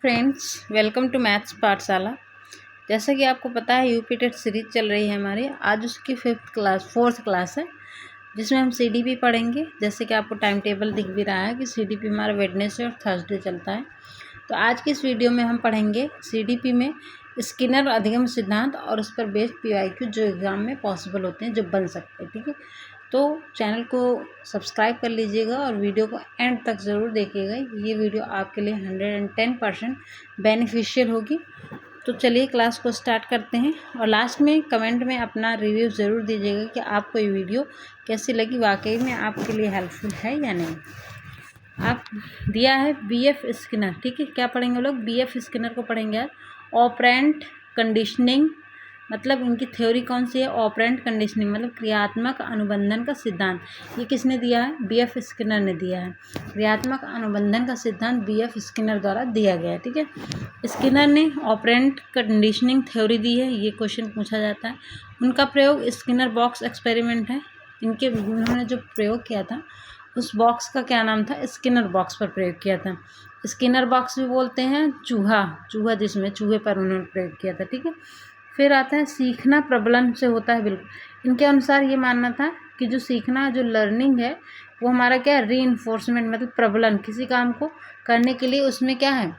Friends, welcome to maths पाठशाला। जैसा कि आपको पता है यूपी टेट सीरीज चल रही है हमारी। आज उसकी फोर्थ क्लास है, जिसमें हम सीडीपी पढ़ेंगे। जैसे कि आपको टाइम टेबल दिख भी रहा है कि सीडीपी हमारा वेडनेसडे और थर्सडे चलता है। तो आज की इस वीडियो में हम पढ़ेंगे सीडीपी में स्किनर अधिगम सिद्धांत और उस पर बेस्ड पीवाईक्यू जो एग्ज़ाम में पॉसिबल होते हैं, जो बन सकते हैं। ठीक है, तो चैनल को सब्सक्राइब कर लीजिएगा और वीडियो को एंड तक ज़रूर देखिएगा। ये वीडियो आपके लिए 110% बेनिफिशियल होगी। तो चलिए क्लास को स्टार्ट करते हैं, और लास्ट में कमेंट में अपना रिव्यू ज़रूर दीजिएगा कि आपको ये वीडियो कैसी लगी, वाकई में आपके लिए हेल्पफुल है या नहीं। आप दिया है बीएफ स्किनर। ठीक है, क्या पढ़ेंगे लोग? बीएफ स्किनर को पढ़ेंगे आज। ऑपरेंट कंडीशनिंग मतलब इनकी थ्योरी कौन सी है? ऑपरेंट कंडीशनिंग मतलब क्रियात्मक अनुबंधन का सिद्धांत। ये किसने दिया है? बीएफ स्किनर ने दिया है। क्रियात्मक अनुबंधन का सिद्धांत बीएफ स्किनर द्वारा दिया गया है। ठीक है, स्किनर ने ऑपरेंट कंडीशनिंग थ्योरी दी है। ये क्वेश्चन पूछा जाता है। उनका प्रयोग स्किनर बॉक्स एक्सपेरिमेंट है। उन्होंने जो प्रयोग किया था उस बॉक्स का क्या नाम था? स्किनर बॉक्स पर प्रयोग किया था। स्किनर बॉक्स भी बोलते हैं चूहा जिसमें चूहे पर उन्होंने प्रयोग किया था। ठीक है, फिर आता है सीखना प्रबलन से होता है। बिल्कुल इनके अनुसार ये मानना था कि जो सीखना, जो लर्निंग है, वो हमारा क्या है? रीइंफोर्समेंट मतलब प्रबलन। किसी काम को करने के लिए उसमें क्या है?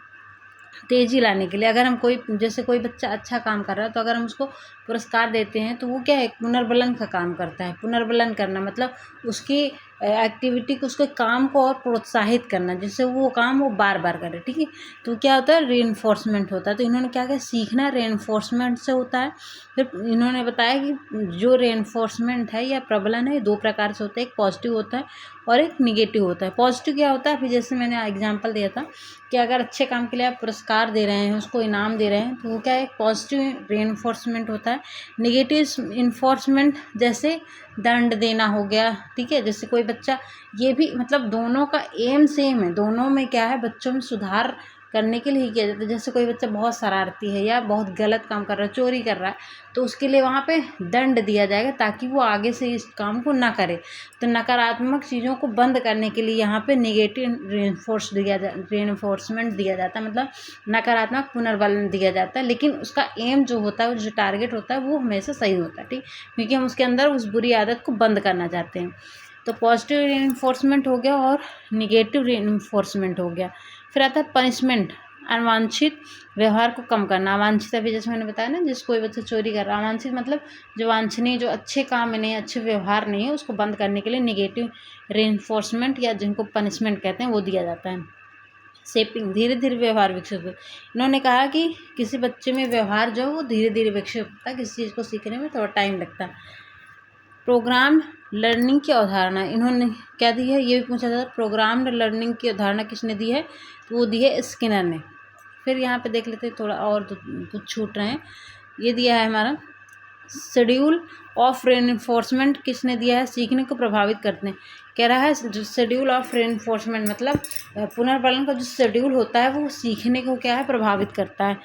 तेज़ी लाने के लिए। अगर हम जैसे कोई बच्चा अच्छा काम कर रहा है तो अगर हम उसको पुरस्कार देते हैं तो वो क्या है? पुनर्बलन का काम करता है। पुनर्बलन करना मतलब उसकी एक्टिविटी को, उसके काम को और प्रोत्साहित करना, जिससे वो काम वो बार बार करे। ठीक है, तो क्या होता है? रीइंफोर्समेंट होता है। तो इन्होंने क्या किया? सीखना रीइंफोर्समेंट से होता है। फिर इन्होंने बताया कि जो रीइंफोर्समेंट है या प्रबलन है, दो प्रकार से होता है। एक पॉजिटिव होता है और एक निगेटिव होता है। पॉजिटिव क्या होता है? फिर जैसे मैंने एग्जाम्पल दिया था कि अगर अच्छे काम के लिए आप पुरस्कार दे रहे हैं, उसको इनाम दे रहे हैं, तो वो क्या है? एक पॉजिटिव रीइंफोर्समेंट होता है। निगेटिव इन्फोर्समेंट जैसे दंड देना हो गया। ठीक है, जैसे कोई बच्चा, ये भी मतलब दोनों का एम सेम है। दोनों में क्या है? बच्चों में सुधार करने के लिए ही किया जाता है। जैसे कोई बच्चा बहुत शरारती है या बहुत गलत काम कर रहा है, चोरी कर रहा है, तो उसके लिए वहाँ पे दंड दिया जाएगा ताकि वो आगे से इस काम को ना करे। तो नकारात्मक चीज़ों को बंद करने के लिए यहाँ पे नेगेटिव रीइंफोर्समेंट दिया जाता है, मतलब नकारात्मक पुनर्बलन दिया जाता है। लेकिन उसका एम जो होता है, जो टारगेट होता है, वो हमेशा सही होता है। ठीक, क्योंकि हम उसके अंदर उस बुरी आदत को बंद करना चाहते हैं। तो पॉजिटिव रीइंफोर्समेंट हो गया और निगेटिव रीइंफोर्समेंट हो गया। फिर आता है पनिशमेंट, अवांछित व्यवहार को कम करना। अवांछित अभी जैसे मैंने बताया ना, जिस कोई बच्चा चोरी कर रहा है, अवांछित मतलब जो वांछनीय, जो अच्छे काम में नहीं, अच्छे व्यवहार नहीं है, उसको बंद करने के लिए निगेटिव रीइंफोर्समेंट या जिनको पनिशमेंट कहते हैं वो दिया जाता है। शेपिंग, धीरे धीरे व्यवहार विकसित होता है। इन्होंने कहा कि किसी बच्चे में व्यवहार जो है वो धीरे धीरे विकसित होता है, किसी चीज़ को सीखने में थोड़ा टाइम लगता है। प्रोग्राम लर्निंग की अवधारणा इन्होंने क्या दी है? ये भी पूछा जाता है। प्रोग्राम्ड लर्निंग की अवधारणा किसने दी है? तो वो दी है स्किनर ने। फिर यहाँ पे देख लेते हैं, थोड़ा और कुछ छूट रहे हैं। ये दिया है हमारा शेड्यूल ऑफ रेनफोर्समेंट। किसने दिया है? सीखने को प्रभावित करते हैं। कह रहा है शेड्यूल ऑफ रेनफोर्समेंट मतलब पुनर्बलन का जो शेड्यूल होता है वो सीखने को क्या है? प्रभावित करता है।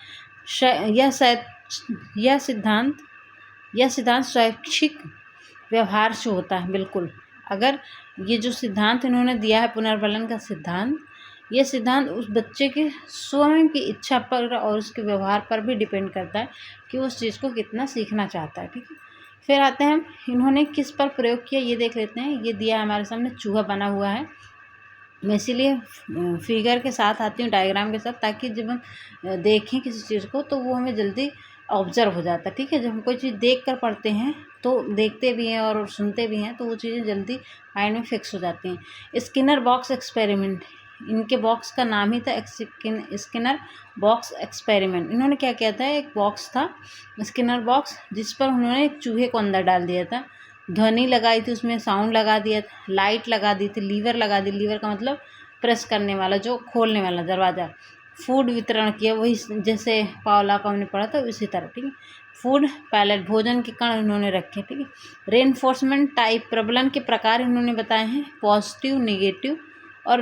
यह सिद्धांत शैक्षिक व्यवहार से होता है। बिल्कुल, अगर ये जो सिद्धांत इन्होंने दिया है पुनर्बलन का सिद्धांत, ये सिद्धांत उस बच्चे के स्वयं की इच्छा पर और उसके व्यवहार पर भी डिपेंड करता है कि वो उस चीज़ को कितना सीखना चाहता है। ठीक है, फिर आते हैं इन्होंने किस पर प्रयोग किया, ये देख लेते हैं। ये दिया है हमारे सामने, चूहा बना हुआ है। मैं इसीलिए फिगर के साथ आती हूँ, डायग्राम के साथ, ताकि जब हम देखें किसी चीज़ को तो वो हमें जल्दी ऑब्जर्व हो जाता है। ठीक है, जब हम कोई चीज़ देख कर पढ़ते हैं तो देखते भी हैं और सुनते भी हैं, तो वो चीज़ें जल्दी माइंड में फिक्स हो जाती हैं। स्किनर बॉक्स एक्सपेरिमेंट, इनके बॉक्स का नाम ही था स्किनर बॉक्स एक्सपेरिमेंट। इन्होंने क्या किया था? एक बॉक्स था स्किनर बॉक्स, जिस पर उन्होंने एक चूहे को अंदर डाल दिया था। ध्वनि लगाई थी, उसमें साउंड लगा दिया था, लाइट लगा दी थी, लीवर लगा दी। लीवर का मतलब प्रेस करने वाला, जो खोलने वाला दरवाज़ा। फूड वितरण किया, वही जैसे पावला का हमने पढ़ा था उसी तरह। ठीक है, फूड पैलेट, भोजन के कण इन्होंने रखे। ठीक है, रेनफोर्समेंट टाइप, प्रबलन के प्रकार इन्होंने बताए हैं, पॉजिटिव, निगेटिव और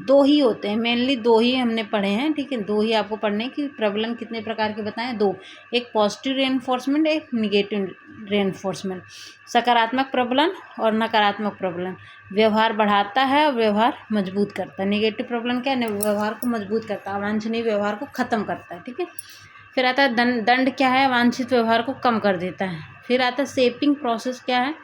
दो ही होते हैं, मेनली दो ही हमने पढ़े हैं, ठीक है। दो ही आपको पढ़ने की। प्रबलन कितने प्रकार के बताएं? दो, एक पॉजिटिव रेनफोर्समेंट, एक निगेटिव रेनफोर्समेंट। सकारात्मक प्रबलन और नकारात्मक प्रबलन। व्यवहार बढ़ाता है और व्यवहार मजबूत करता है। निगेटिव प्रबलन क्या है? व्यवहार को मजबूत करता है, अवांछनीय व्यवहार को खत्म करता है, ठीक है। फिर आता है दंड क्या है? वांछित व्यवहार को कम कर देता है। फिर आता है शेपिंग प्रोसेस क्या है?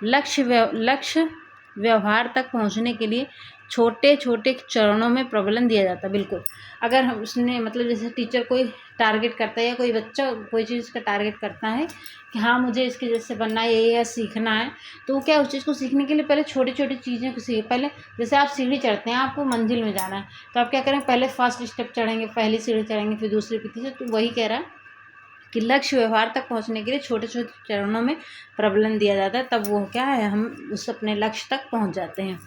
लक्ष्य व्यवहार तक पहुंचने के लिए छोटे छोटे चरणों में प्रबलन दिया जाता है। बिल्कुल, अगर हम उसने मतलब जैसे टीचर कोई टारगेट करता है या कोई बच्चा कोई चीज़ का टारगेट करता है कि हाँ मुझे इसके जैसे बनना है, ये सीखना है, तो वो क्या उस चीज़ को सीखने के लिए पहले छोटी छोटी चीज़ें को सीखे। पहले जैसे आप सीढ़ी चढ़ते हैं, आपको मंजिल में जाना है, तो आप क्या करें? पहले फर्स्ट स्टेप चढ़ेंगे, पहली सीढ़ी चढ़ेंगे, फिर दूसरी, फिर तीसरी। तो वही कह रहा है कि लक्ष्य व्यवहार तक पहुंचने के लिए छोटे छोटे चरणों में प्रबलन दिया जाता है, तब वो क्या है, हम उस अपने लक्ष्य तक पहुंच जाते हैं।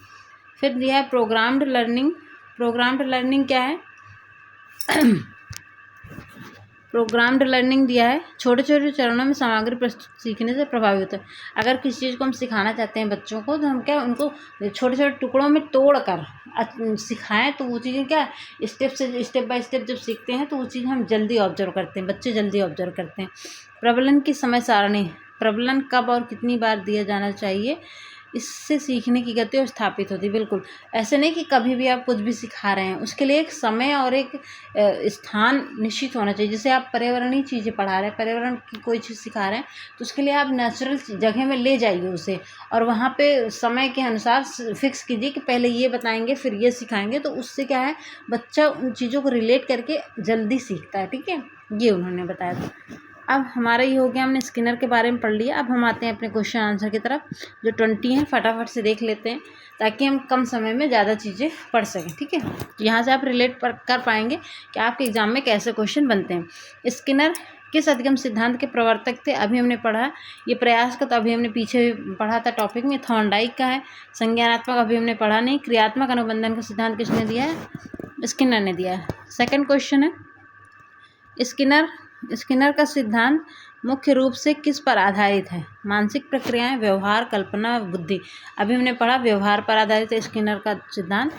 फिर दिया है प्रोग्राम्ड लर्निंग। प्रोग्राम्ड लर्निंग क्या है? प्रोग्राम्ड लर्निंग दिया है, छोटे छोटे चरणों में सामग्री प्रस्तुत सीखने से प्रभावित होता है। अगर किसी चीज़ को हम सिखाना चाहते हैं बच्चों को, तो हम क्या उनको छोटे छोटे टुकड़ों में तोड़ कर सिखाएं, तो वो चीज़ें क्या स्टेप बाय स्टेप जब सीखते हैं तो वो चीज़ हम जल्दी ऑब्जर्व करते हैं, बच्चे जल्दी ऑब्जर्व करते हैं। प्रबलन की समय सारणी। प्रबलन कब और कितनी बार दिया जाना चाहिए, इससे सीखने की गति स्थापित होती है। बिल्कुल, ऐसे नहीं कि कभी भी आप कुछ भी सिखा रहे हैं, उसके लिए एक समय और एक स्थान निश्चित होना चाहिए। जैसे आप पर्यावरणीय चीज़ें पढ़ा रहे हैं, पर्यावरण की कोई चीज़ सिखा रहे हैं, तो उसके लिए आप नेचुरल जगह में ले जाइए उसे, और वहाँ पे समय के अनुसार फिक्स कीजिए कि पहले ये बताएंगे फिर ये सिखाएंगे, तो उससे क्या है, बच्चा उन चीज़ों को रिलेट करके जल्दी सीखता है, ठीक है। ये उन्होंने बताया था। अब हमारा ये हो गया, हमने स्किनर के बारे में पढ़ लिया। अब हम आते हैं अपने क्वेश्चन आंसर की तरफ, जो 20 हैं, फटाफट से देख लेते हैं ताकि हम कम समय में ज़्यादा चीज़ें पढ़ सकें, ठीक है। तो यहाँ से आप रिलेट कर पाएंगे कि आपके एग्जाम में कैसे क्वेश्चन बनते हैं। स्किनर किस अधिगम सिद्धांत के प्रवर्तक थे? अभी हमने पढ़ा। ये प्रयास का तो अभी हमने पीछे पढ़ा था टॉपिक में। थॉर्नडाइक का है। संज्ञानात्मक अभी हमने पढ़ा नहीं। क्रियात्मक अनुबंधन का सिद्धांत किसने दिया है? स्किनर ने दिया है। सेकेंड क्वेश्चन है, स्किनर का सिद्धांत मुख्य रूप से किस पर आधारित है? मानसिक प्रक्रियाएं, व्यवहार, कल्पना, बुद्धि। अभी हमने पढ़ा व्यवहार पर आधारित है स्किनर का सिद्धांत।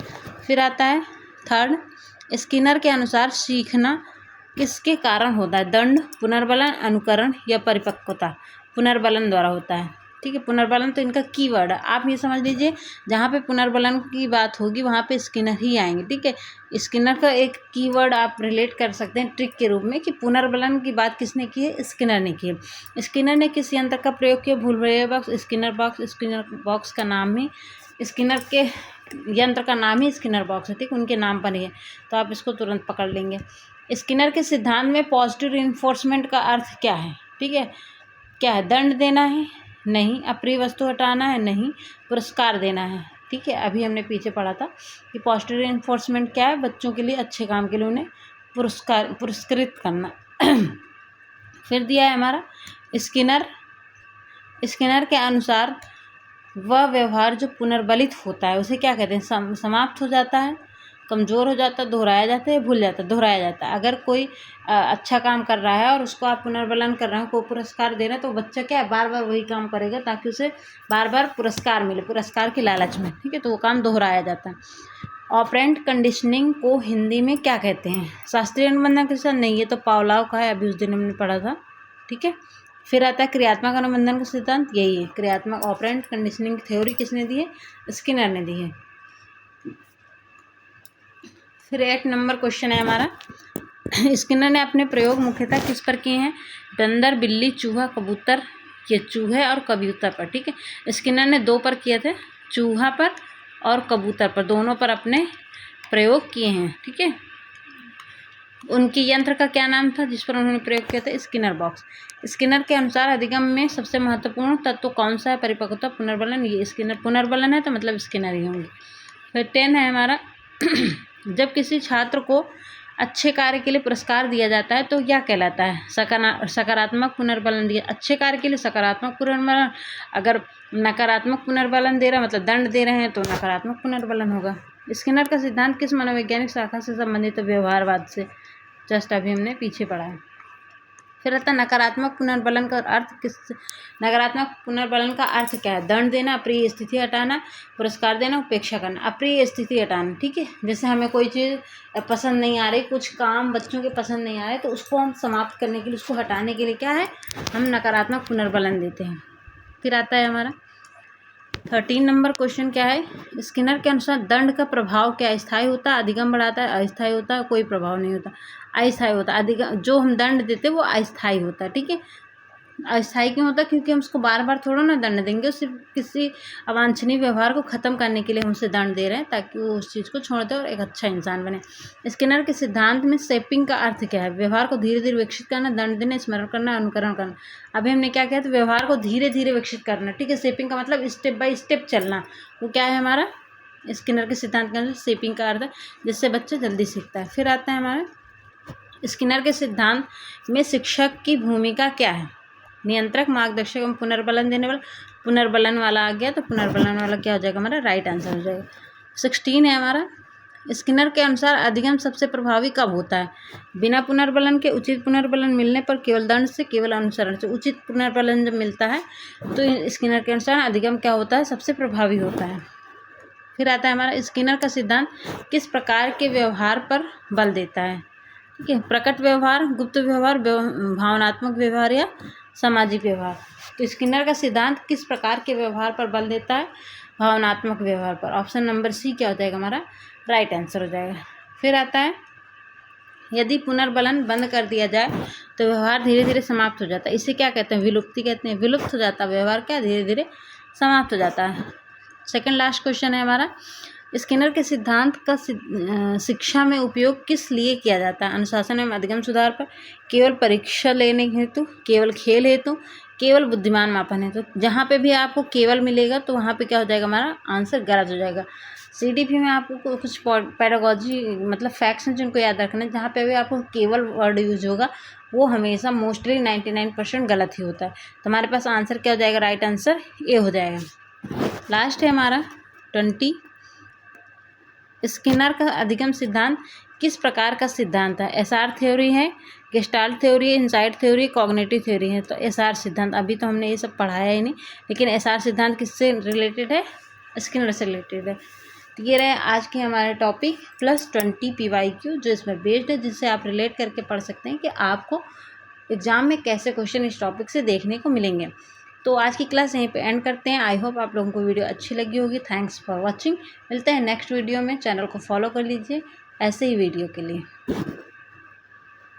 फिर आता है थर्ड, स्किनर के अनुसार सीखना किसके कारण होता है? दंड, पुनर्बलन, अनुकरण या परिपक्वता। पुनर्बलन द्वारा होता है, ठीक है। पुनर्बलन तो इनका कीवर्ड है, आप ये समझ लीजिए जहाँ पे पुनर्बलन की बात होगी वहाँ पे स्किनर ही आएंगे, ठीक है। स्किनर का एक कीवर्ड आप रिलेट कर सकते हैं ट्रिक के रूप में कि पुनर्बलन की बात किसने की है? स्किनर ने की है। स्किनर ने किस यंत्र का प्रयोग किया? भूलभुलैया box, Skinner box. Skinner box का नाम ही, स्किनर के यंत्र का नाम ही स्किनर बॉक्स है, ठीक, उनके नाम पर ही है, तो आप इसको तुरंत पकड़ लेंगे। स्किनर के सिद्धांत में पॉजिटिव रिइंफोर्समेंट का अर्थ क्या है? ठीक है, क्या है? दंड देना है? नहीं। अप्रिय वस्तु हटाना है? नहीं। पुरस्कार देना है, ठीक है। अभी हमने पीछे पढ़ा था कि पॉजिटिव रिइंफोर्समेंट क्या है? बच्चों के लिए, अच्छे काम के लिए उन्हें पुरस्कृत करना। फिर दिया है हमारा स्किनर के अनुसार वह व्यवहार जो पुनर्बलित होता है उसे क्या कहते हैं? समाप्त हो जाता है, कमज़ोर हो जाता है, दोहराया जाता है, भूल जाता है। दोहराया जाता है। अगर कोई अच्छा काम कर रहा है और उसको आप पुनर्बलन कर रहे हो, को पुरस्कार दे रहे हैं, तो बच्चा क्या है, बार बार वही काम करेगा ताकि उसे बार बार पुरस्कार मिले, पुरस्कार की लालच में, ठीक है। तो वो काम दोहराया जाता है। ऑपरेंट कंडीशनिंग को हिंदी में क्या कहते हैं? शास्त्रीय अनुबंधन के साथ नहीं, ये तो पावलोव का है, अभी उस दिन हमने पढ़ा था, ठीक है। फिर आता है क्रियात्मक अनुबंधन का सिद्धांत, यही है क्रियात्मक ऑपरेंट कंडीशनिंग थ्योरी। किसने दी है? स्किनर ने दी है। फिर 8 नंबर क्वेश्चन है हमारा, स्किनर ने अपने प्रयोग मुख्यतः किस पर किए हैं? बंदर, बिल्ली, चूहा, कबूतर, ये चूहे और कबूतर पर, ठीक है। स्किनर ने 2 पर किए थे, चूहा पर और कबूतर पर, दोनों पर अपने प्रयोग किए हैं, ठीक है। उनकी यंत्र का क्या नाम था जिस पर उन्होंने प्रयोग किया था? Skinner box. स्किनर के अनुसार अधिगम में सबसे महत्वपूर्ण तत्व कौन सा है? परिपक्वता, पुनर्बलन। ये स्किनर पुनर्बलन है तो मतलब स्किनर ही होंगे। फिर 10 है हमारा, जब किसी छात्र को अच्छे कार्य के लिए पुरस्कार दिया जाता है तो क्या कहलाता है? सकारात्मक पुनर्बलन दिया, अच्छे कार्य के लिए सकारात्मक पुनर्बलन। अगर नकारात्मक पुनर्बलन दे रहा मतलब दंड दे रहे हैं तो नकारात्मक पुनर्बलन होगा। स्किनर का सिद्धांत किस मनोवैज्ञानिक शाखा से संबंधित है? व्यवहारवाद से, जस्ट अभी हमने पीछे पढ़ा है। फिर आता है नकारात्मक पुनर्बलन का अर्थ किस, नकारात्मक पुनर्बलन का अर्थ क्या है? दंड देना, अप्रिय स्थिति हटाना, पुरस्कार देना, उपेक्षा करना। अप्रिय स्थिति हटाना, ठीक है, जैसे हमें कोई चीज़ पसंद नहीं आ रही, कुछ काम बच्चों के पसंद नहीं आ रहे, तो उसको हम समाप्त करने के लिए, उसको हटाने के लिए क्या है, हम नकारात्मक पुनर्बलन देते हैं। फिर आता है हमारा 13 नंबर क्वेश्चन क्या है? स्किनर के अनुसार दंड का प्रभाव क्या? स्थायी होता है, अधिगम बढ़ाता है, अस्थायी होता है, कोई प्रभाव नहीं होता, अस्थायी होता है। अधिगम, जो हम दंड देते हैं वो अस्थायी होता है, ठीक है। अस्थायी क्यों होता है? क्योंकि हम उसको बार बार थोड़ा ना दंड देंगे, सिर्फ किसी अवांछनीय व्यवहार को ख़त्म करने के लिए हम उसे दंड दे रहे हैं, ताकि वो उस चीज़ को छोड़ दे और एक अच्छा इंसान बने। स्किनर के सिद्धांत में शेपिंग का अर्थ क्या है? व्यवहार को धीरे धीरे विकसित करना, दंड देना, स्मरण करना, अनुकरण करना। अभी हमने क्या किया? तो व्यवहार को धीरे धीरे विकसित करना, ठीक है। शेपिंग का मतलब स्टेप बाय स्टेप चलना, वो क्या है हमारा? स्किनर के सिद्धांत के अनुसार शेपिंग का अर्थ है, जिससे बच्चा जल्दी सीखता है। फिर आता है हमारा स्किनर के सिद्धांत में शिक्षक की भूमिका क्या है? नियंत्रक, मार्गदर्शक एवं पुनर्बलन देने वाला। पुनर्बलन वाला आ गया तो पुनर्बलन वाला क्या हो जाएगा? हमारा राइट आंसर हो जाएगा। 16 है हमारा, स्किनर के अनुसार अधिगम सबसे प्रभावी कब होता है? बिना पुनर्बलन के, उचित पुनर्बलन मिलने पर, केवल दंड से, केवल अनुसरण से। उचित पुनर्बलन जब मिलता है तो स्किनर के अनुसार अधिगम क्या होता है? सबसे प्रभावी होता है। फिर आता है हमारा स्किनर का सिद्धांत किस प्रकार के व्यवहार पर बल देता है? ठीक है, प्रकट व्यवहार, गुप्त व्यवहार, भावनात्मक व्यवहार या सामाजिक व्यवहार। तो स्किनर का सिद्धांत किस प्रकार के व्यवहार पर बल देता है? भावनात्मक व्यवहार पर। ऑप्शन नंबर सी क्या हो जाएगा? हमारा राइट आंसर हो जाएगा। फिर आता है यदि पुनर्बलन बंद कर दिया जाए तो व्यवहार धीरे धीरे समाप्त हो जाता है। इसे क्या कहते हैं? विलुप्ति कहते हैं। विलुप्त हो जाता है व्यवहार, क्या धीरे धीरे समाप्त हो जाता है। सेकंड लास्ट क्वेश्चन है हमारा, स्किनर के सिद्धांत का शिक्षा में उपयोग किस लिए किया जाता है? अनुशासन एवं अधिगम सुधार पर, केवल परीक्षा लेने हेतु, केवल खेल हेतु, केवल बुद्धिमान मापन हेतु। जहाँ पे भी आपको केवल मिलेगा तो वहाँ पे क्या हो जाएगा? हमारा आंसर गलत हो जाएगा। CDP में आपको कुछ पेडागोजी मतलब फैक्ट्स हैं जिनको याद रखना है। जहाँ पे भी आपको केवल वर्ड यूज होगा वो हमेशा मोस्टली 99% गलत ही होता है। तो हमारे पास आंसर क्या हो जाएगा? राइट आंसर ए हो जाएगा। लास्ट है हमारा 20, स्किनर का अधिगम सिद्धांत किस प्रकार का सिद्धांत है? SR थ्योरी है, गेस्टाल्ट थ्योरी है, इनसाइट थ्योरी, कॉग्निटिव थ्योरी है। तो SR सिद्धांत, अभी तो हमने ये सब पढ़ाया ही नहीं, लेकिन SR सिद्धांत किससे रिलेटेड है? स्किनर से रिलेटेड है। तो ये रहे आज के हमारे टॉपिक +20 PYQ जो इसमें बेस्ड है, जिससे आप रिलेट करके पढ़ सकते हैं कि आपको एग्जाम में कैसे क्वेश्चन इस टॉपिक से देखने को मिलेंगे। तो आज की क्लास यहीं पे एंड करते हैं। आई होप आप लोगों को वीडियो अच्छी लगी होगी। Thanks for watching. मिलते हैं नेक्स्ट वीडियो में। चैनल को फॉलो कर लीजिए ऐसे ही वीडियो के लिए।